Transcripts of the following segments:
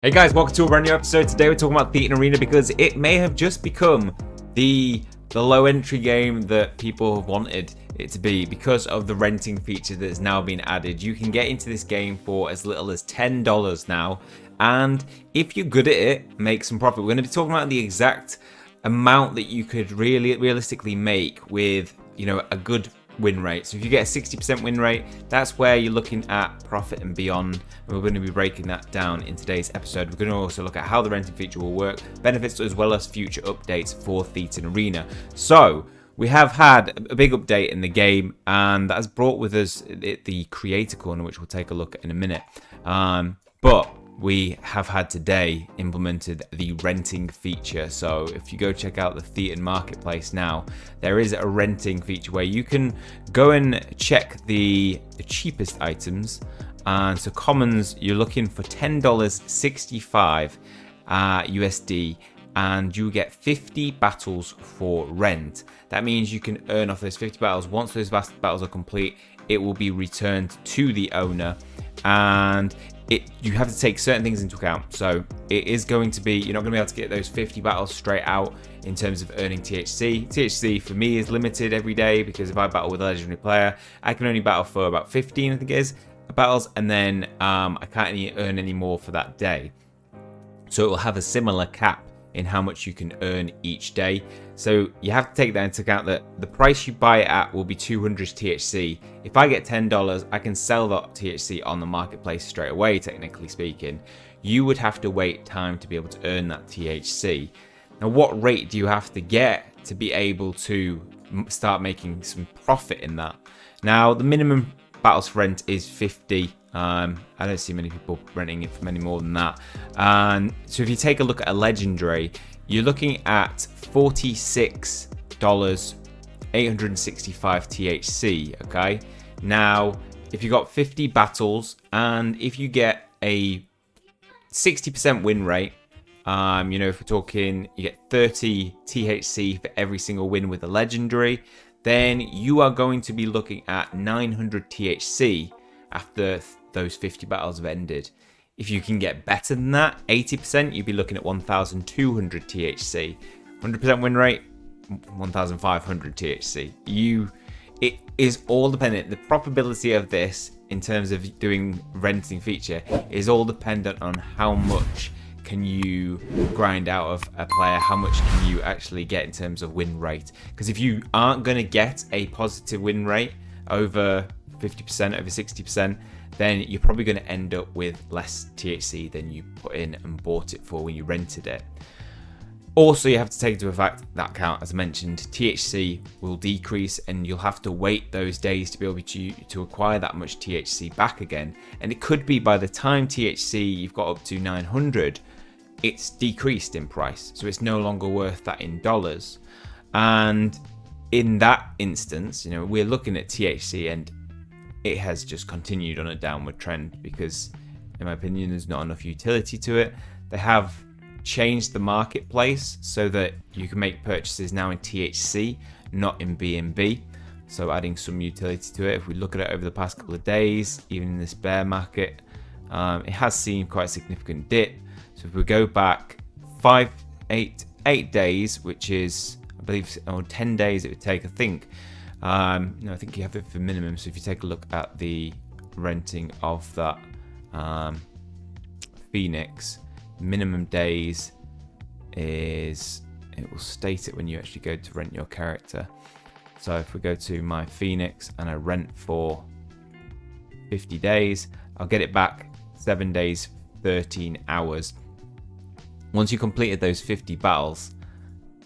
Hey guys, welcome to a brand new episode. Today we're talking about Thetan Arena because it may have just become the low entry game that people have wanted it to be because of the renting feature that has now been added. You can get into this game for as little as $10 now, and if you're good at it, make some profit. We're going to be talking about the exact amount that you could realistically make with, a good win rate. So if you get a 60% win rate, that's where you're looking at profit and beyond. And we're going to be breaking that down in today's episode. We're going to also look at how the renting feature will work, benefits, as well as future updates for Thetan Arena. So we have had a big update in the game, and that has brought with us the creator corner, which we'll take a look at in a minute. But we have had today implemented the renting feature. So if you go check out the Thetan marketplace now, there is a renting feature where you can go and check the cheapest items. And so commons, you're looking for $10.65 USD, and you get 50 battles for rent. That means you can earn off those 50 battles. Once those battles are complete, it will be returned to the owner, and you have to take certain things into account. So it is going to be, you're not going to be able to get those 50 battles straight out in terms of earning THC. THC for me is limited every day because if I battle with a legendary player, I can only battle for about 15, I think it is, battles, and then I can't earn any more for that day. So it will have a similar cap in how much you can earn each day. So you have to take that into account, that the price you buy it at will be 200 THC. If I get $10, I can sell that THC on the marketplace straight away, technically speaking. You would have to wait time to be able to earn that THC. Now, what rate do you have to get to be able to start making some profit in that? Now, the minimum battles for rent is 50. I don't see many people renting it for many more than that. And so if you take a look at a legendary, you're looking at $46, 865 THC. Okay. Now, if you got 50 battles, and if you get a 60% win rate, if we're talking, you get 30 THC for every single win with a legendary, then you are going to be looking at 900 THC after those 50 battles have ended. If you can get better than that, 80%, you'd be looking at 1,200 THC. 100% win rate, 1,500 THC. It is all dependent. The profitability of this, in terms of doing renting feature, is all dependent on how much can you grind out of a player, how much can you actually get in terms of win rate. Because if you aren't going to get a positive win rate over 50%, over 60%, then you're probably going to end up with less THC than you put in and bought it for when you rented it. Also, you have to take into account that count, as I mentioned, THC will decrease, and you'll have to wait those days to be able to acquire that much THC back again. And it could be by the time THC you've got up to 900, it's decreased in price, so it's no longer worth that in dollars. And in that instance, we're looking at THC, and it has just continued on a downward trend because, in my opinion, there's not enough utility to it. They have changed the marketplace so that you can make purchases now in THC, not in BNB. So adding some utility to it. If we look at it over the past couple of days, even in this bear market, it has seen quite a significant dip. So if we go back 8 days, which is, I believe, 10 days it would take, I think. I think you have it for minimum. So if you take a look at the renting of that Phoenix, minimum days is, it will state it when you actually go to rent your character. So if we go to my Phoenix and I rent for 50 days, I'll get it back 7 days, 13 hours. Once you completed those 50 battles,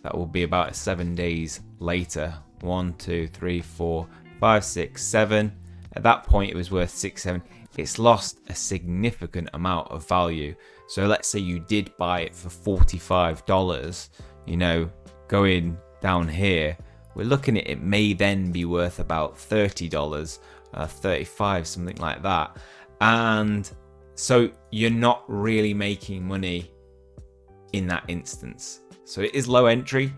that will be about 7 days later. 1, 2, 3, 4, 5, 6, 7. At that point, it was worth 6, 7. It's lost a significant amount of value. So let's say you did buy it for $45, going down here, we're looking at it may then be worth about $30, 35, something like that. And so you're not really making money in that instance. So it is low entry,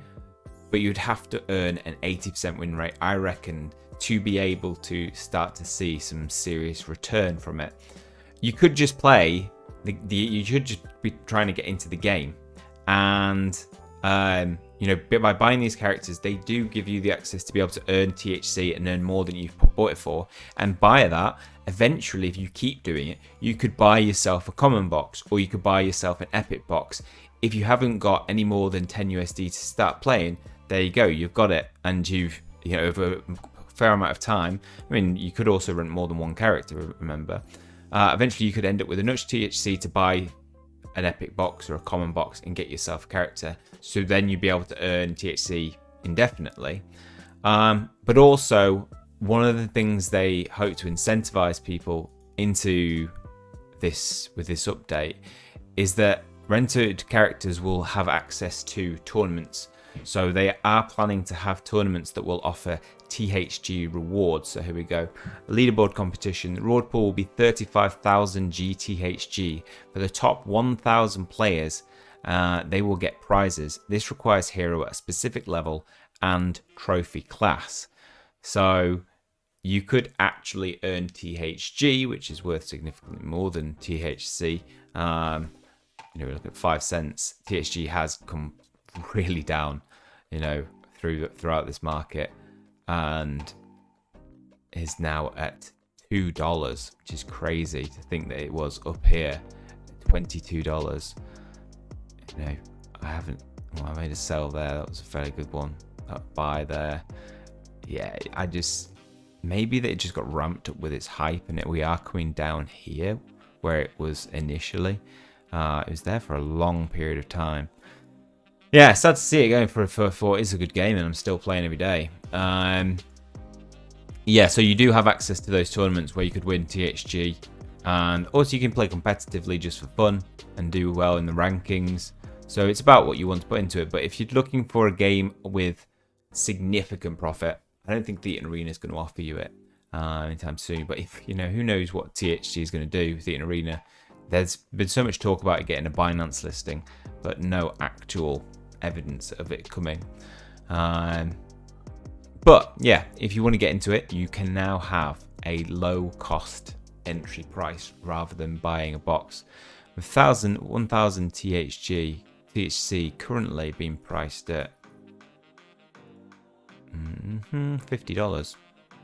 but you'd have to earn an 80% win rate, I reckon, to be able to start to see some serious return from it. You could just play you should just be trying to get into the game, and by buying these characters, they do give you the access to be able to earn THC and earn more than you've bought it for. And by that, eventually, if you keep doing it, you could buy yourself a common box, or you could buy yourself an epic box. If you haven't got any more than 10 USD to start playing, there you go, you've got it, and you've over a fair amount of time. I mean, you could also rent more than one character. Remember, eventually you could end up with enough THC to buy an epic box or a common box and get yourself a character. So then you'd be able to earn THC indefinitely. But also, one of the things they hope to incentivize people into this with this update is that rented characters will have access to tournaments. So they are planning to have tournaments that will offer THG rewards. So here we go. A leaderboard competition. The reward pool will be 35,000 GTHG. For the top 1,000 players, they will get prizes. This requires hero at a specific level and trophy class. So you could actually earn THG, which is worth significantly more than THC. We look at 5 cents. THG has come really down, throughout this market, and is now at $2, which is crazy to think that it was up here $22. I made a sell there. That was a fairly good one. That buy there. Yeah, maybe that it just got ramped up with its hype, and we are coming down here where it was initially. It was there for a long period of time. Yeah, sad to see it going for it's a good game, and I'm still playing every day. So you do have access to those tournaments where you could win THG, and also you can play competitively just for fun and do well in the rankings. So it's about what you want to put into it. But if you're looking for a game with significant profit, I don't think the Arena is going to offer you it anytime soon. But if who knows what THG is going to do with the Arena. There's been so much talk about it getting a Binance listing, but no actual evidence of it coming. But yeah, if you want to get into it, you can now have a low cost entry price rather than buying a box. With 1,000 THC currently being priced at $50.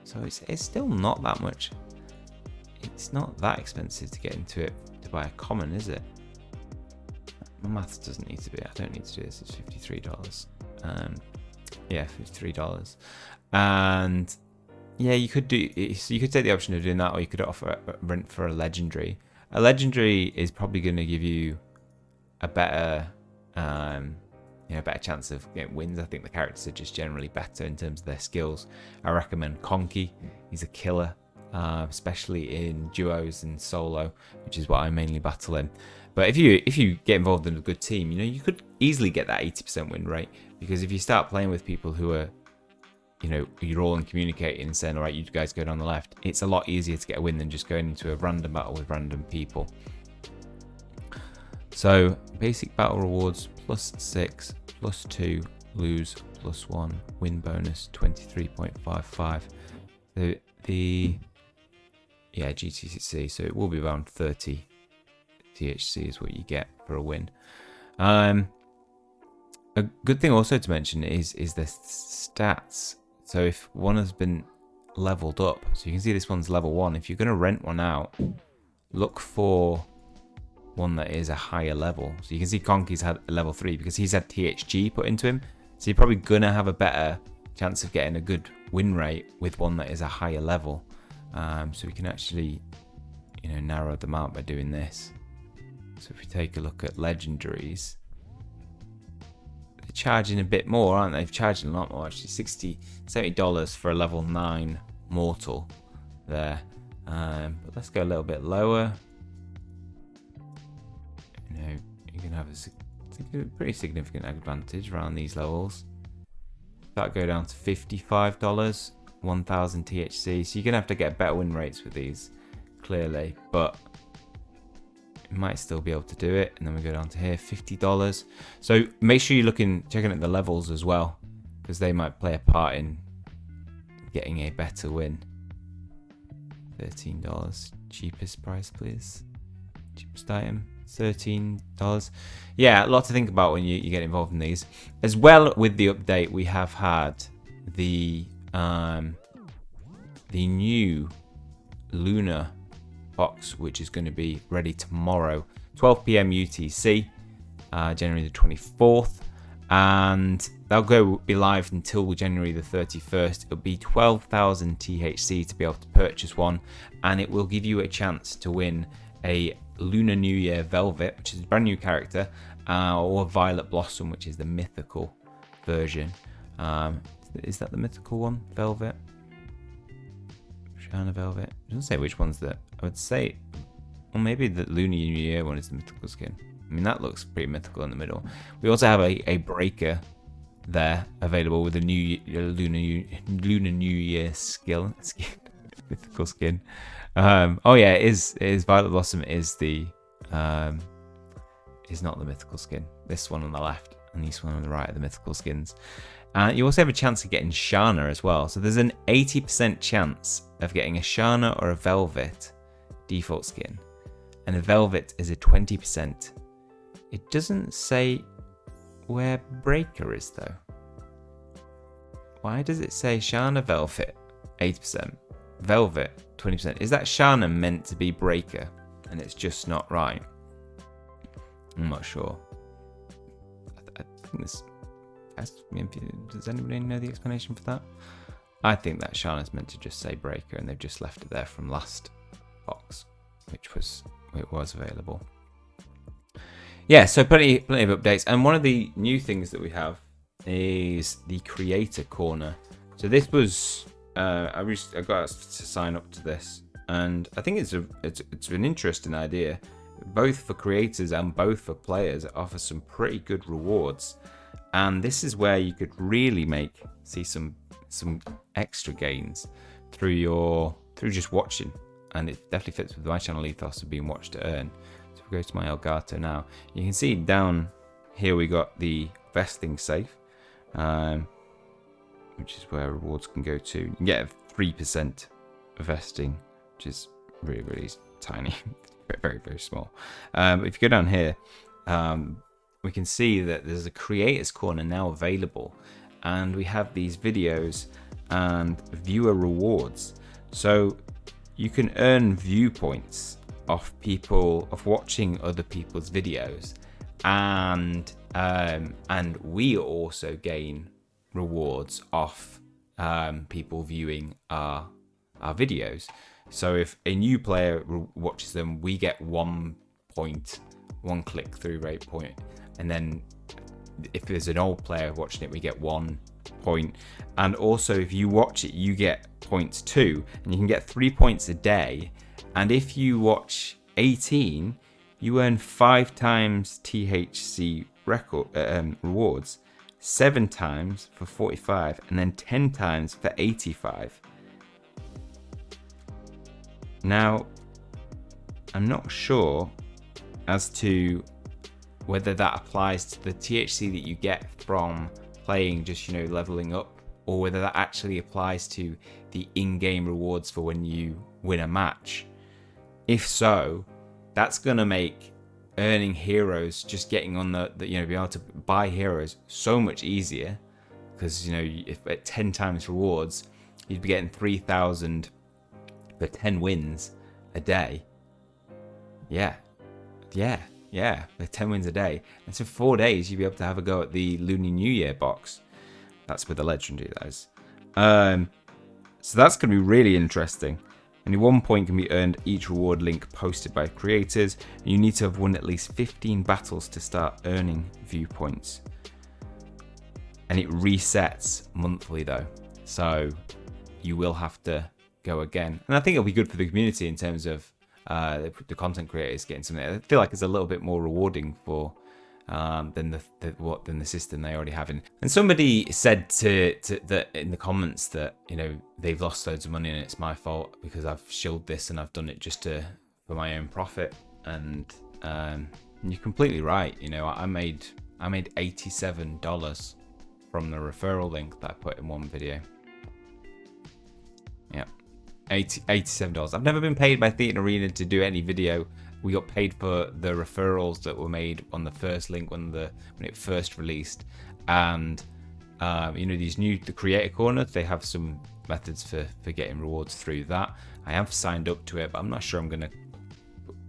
So it's still not that much. It's not that expensive to get into it to buy a common, is it? My maths doesn't need to be. I don't need to do this. It's $53. Yeah, $53. And yeah, you could take the option of doing that, or you could offer a rent for a legendary. A legendary is probably going to give you a better better chance of getting wins. I think the characters are just generally better in terms of their skills. I recommend Conky. He's a killer. Especially in duos and solo, which is what I mainly battle in. But if you get involved in a good team, you could easily get that 80% win rate, because if you start playing with people who are, you're all communicating and saying, all right, you guys go down the left, it's a lot easier to get a win than just going into a random battle with random people. So basic battle rewards +6, +2, lose +1, win bonus 23.55. So GTC, so it will be around 30 THC is what you get for a win. A good thing also to mention is the stats. So if one has been leveled up, so you can see this one's level 1. If you're going to rent one out, look for one that is a higher level. So you can see Conky's had a level 3 because he's had THG put into him. So you're probably going to have a better chance of getting a good win rate with one that is a higher level. So we can actually, narrow them out by doing this. So if we take a look at legendaries, they're charging a bit more, aren't they? They're charging a lot more, actually. $70 for a level 9 mortal there. But let's go a little bit lower. You can have a pretty significant advantage around these levels. That go down to $55, 1,000 THC. So you're gonna have to get better win rates with these, clearly, but you might still be able to do it. And then we go down to here, $50. So make sure you're checking at the levels as well, because they might play a part in getting a better win. $13, cheapest price, please. cheapest item, $13. Yeah, a lot to think about when you get involved in these. As well, with the update, we have had the new Lunar box, which is going to be ready tomorrow, 12 p.m. UTC, January the 24th. And they'll be live until January the 31st. It'll be 12,000 THC to be able to purchase one, and it will give you a chance to win a Lunar New Year Velvet, which is a brand new character, or Violet Blossom, which is the mythical version. Is that the mythical one? Velvet? Shana Velvet? It doesn't say which one's that. I would say, well, maybe the Lunar New Year one is the mythical skin. I mean, that looks pretty mythical in the middle. We also have a breaker there available with a new Lunar New Year skin. Mythical skin. Oh yeah, it is Violet Blossom is the is not the mythical skin. This one on the left and this one on the right are the mythical skins. You also have a chance of getting Shana as well. So there's an 80% chance of getting a Shana or a Velvet default skin, and a Velvet is a 20%. It doesn't say where Breaker is though. Why does it say Shana Velvet 8%, Velvet 20%? Is that Shana meant to be Breaker and it's just not right? I'm not sure. I think this. Does anybody know the explanation for that? I think that Shana's meant to just say Breaker and they've just left it there from last box, which was available. Yeah, so plenty of updates, and one of the new things that we have is the creator corner. So this was I got us to sign up to this, and I think it's an interesting idea, both for creators and both for players. It offers some pretty good rewards, and this is where you could really see some extra gains through just watching, and it definitely fits with my channel ethos of being watched to earn. So we go to my Elgato now. You can see down here we got the vesting safe, which is where rewards can go to. You can get a 3% vesting, which is really, really tiny, very, very small. If you go down here, we can see that there's a creators corner now available, and we have these videos and viewer rewards. So you can earn viewpoints of watching other people's videos, and we also gain rewards off people viewing our videos. So if a new player watches them, we get 1 click-through rate point, and then if there's an old player watching it, we get 1 point. And also if you watch it, you get points too, and you can get 3 points a day. And if you watch 18, you earn 5 times THC rewards, 7 times for 45, and then 10 times for 85. Now, I'm not sure as to whether that applies to the THC that you get from playing, just, leveling up, or whether that actually applies to the in-game rewards for when you win a match. If so, that's going to make earning heroes, just getting on the being able to buy heroes so much easier, because if at 10 times rewards, you'd be getting 3,000 for 10 wins a day. Yeah, with 10 wins a day. And so 4 days, you'd be able to have a go at the Lunar New Year box. That's with the legendary, that is. So that's going to be really interesting. Only 1 point can be earned each reward link posted by creators. And you need to have won at least 15 battles to start earning viewpoints. And it resets monthly though, so you will have to go again. And I think it'll be good for the community in terms of the content creators getting something. I feel like it's a little bit more rewarding for than the system they already have in. And somebody said that in the comments that they've lost loads of money and it's my fault because I've shilled this and I've done it just for my own profit. And you're completely right. I made $87 from the referral link that I put in one video. Yeah. $87. I've never been paid by Thetan Arena to do any video we got paid for the referrals that were made on the first link when it first released. And you know, the creator corner, they have some methods for getting rewards through that. I have signed up to it, but I'm not sure I'm going to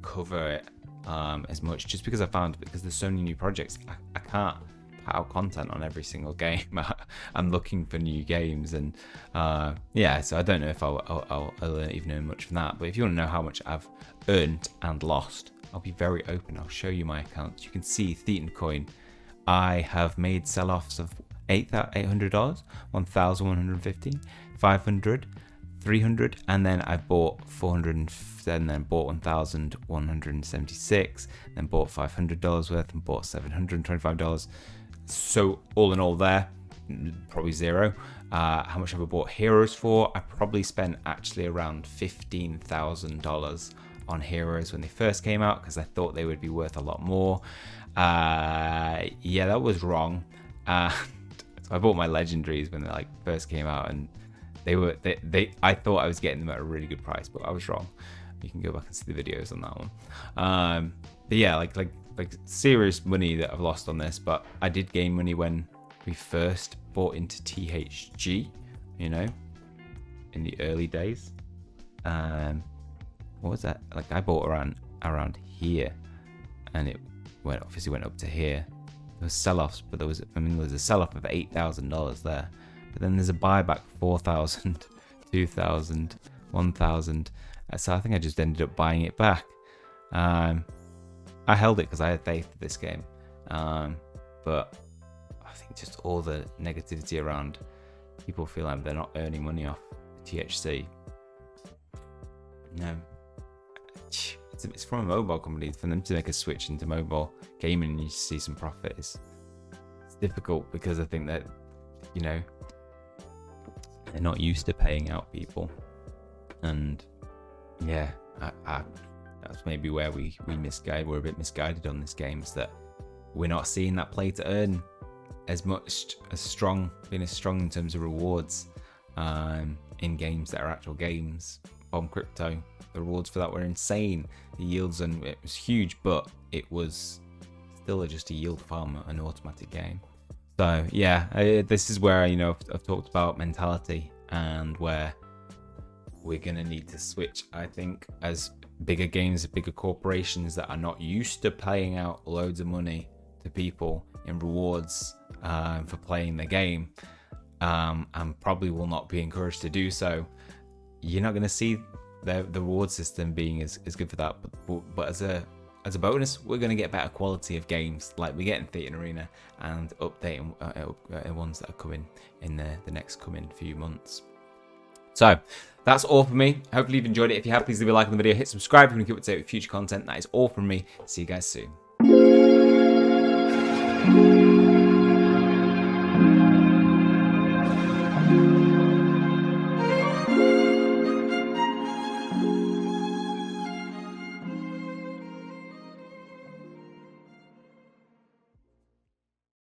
cover it as much, just because I found, because there's so many new projects, I can't put out content on every single game. I'm looking for new games, and yeah, so I don't know if I'll even earn much from that. But if you want to know how much I've earned and lost, I'll be very open. I'll show you my accounts. You can see Thetan Coin. I have made sell-offs of $800, $1,150, $500, $300, and then I bought $400, and then bought $1,176, then bought $500 worth, and bought $725. So all in all, there, probably zero. How much have I bought heroes for? I probably spent actually around $15,000 on heroes when they first came out, because I thought they would be worth a lot more. Yeah, that was wrong. So I bought my legendaries when they first came out, and I thought I was getting them at a really good price, but I was wrong. You can go back and see the videos on that one. But yeah, like serious money that I've lost on this, but I did gain money when we first bought into THG, you know, in the early days. What was that? Like, I bought around here, and it obviously went up to here. There was sell-offs, but there was a sell-off of $8,000 there. But then there's a buyback, 4,000, 2,000, 1,000. So I think I just ended up buying it back. I held it because I had faith in this game. But I think just all the negativity around people feel like they're not earning money off THC. No. It's from a mobile company. For them to make a switch into mobile gaming and you see some profit is difficult, because I think that, you know, they're not used to paying out people. And yeah, that's maybe where we're a bit misguided on this game, is that we're not seeing that play to earn as much, being as strong in terms of rewards in games that are actual games. Bomb Crypto, the rewards for that were insane. The yields, and it was huge, but it was still just a yield farm, an automatic game. So yeah, this is where, you know, I've talked about mentality, and where we're gonna need to switch, I think, as bigger games, bigger corporations that are not used to paying out loads of money to people in rewards for playing the game, and probably will not be encouraged to do so. You're not going to see the reward system being as good for that, but as a bonus, we're going to get better quality of games like we get in Thetan Arena, and updating ones that are coming in the next coming few months. So that's all from me. Hopefully you've enjoyed it. If you have, please leave a like on the video, hit subscribe if you want to keep up to date with future content. That is all from me. See you guys soon.